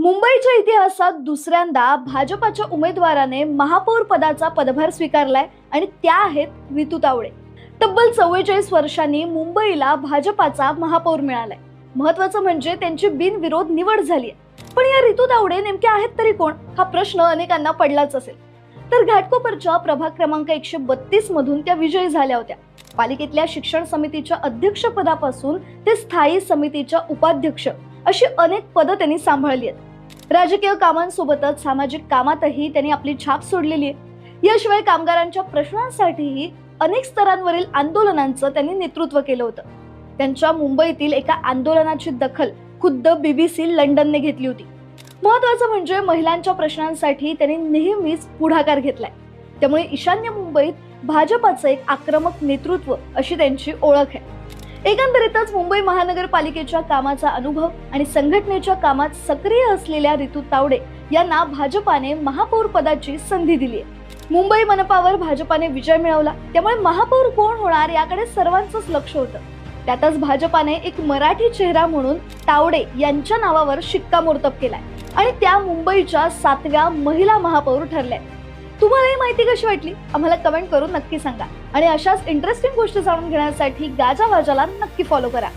मुंबईच्या इतिहासात दुसऱ्यांदा भाजपाच्या उमेदवाराने महापौर पदाचा पदभार स्वीकारलाय आणि त्या आहेत रितू तावडे। तब्बल 44 वर्षांनी मुंबईला भाजपाचा महापौर मिळालाय। महत्त्वाचं म्हणजे त्यांची बिनविरोध निवड झाली आहे। पण या रितू तावडे नेमक्या आहेत तरी कोण हा प्रश्न अनेकांना पडलाच असेल। तर घाटकोपरच्या प्रभाग क्रमांक 132 मधून त्या विजयी झाल्या होत्या। पालिकेतल्या शिक्षण समितीच्या अध्यक्षपदापासून ते स्थायी समितीच्या उपाध्यक्ष अशी अनेक पदं त्यांनी सांभाळली आहेत। राजकीय कामांसोबतच सामाजिक कामातही त्यांनी आपली छाप सोडलेली आहे। याशिवाय कामगारांच्या प्रश्नांसाठीही अनेक स्तरांवरील आंदोलनांचं त्यांनी नेतृत्व केलं होतं। त्यांच्या मुंबईतील एका आंदोलनाची दखल खुद्द BBC लंडनने घेतली होती। महत्त्वाचं म्हणजे महिलांच्या प्रश्नांसाठी त्यांनी नेहमीच पुढाकार घेतलाय। त्यामुळे ईशान्य मुंबईत भाजपाचं एक आक्रमक नेतृत्व अशी त्यांची ओळख आहे। एकंदरीतच मुंबई महानगरपालिकेच्या कामाचा अनुभव आणि संघटनेच्या कामात सक्रिय असलेल्या रितू तावडे यांना भाजपाने महापौर पदाची संधी दिली आहे। मुंबई मनपावर भाजपाने विजय मिळवला, त्यामुळे महापौर कोण होणार याकडे सर्वांचंच लक्ष होतं। त्यातच भाजपाने एक मराठी चेहरा म्हणून तावडे यांच्या नावावर शिक्कामोर्तब केलाय आणि त्या मुंबईच्या 7व्या महिला महापौर ठरल्या। तुम्हाला ही माहिती कशी वाटली आम्हाला कमेंट करून नक्की सांगा आणि अशाच इंटरेस्टिंग गोष्टी जाणून घेण्यासाठी गाजावाजाला नक्की फॉलो करा।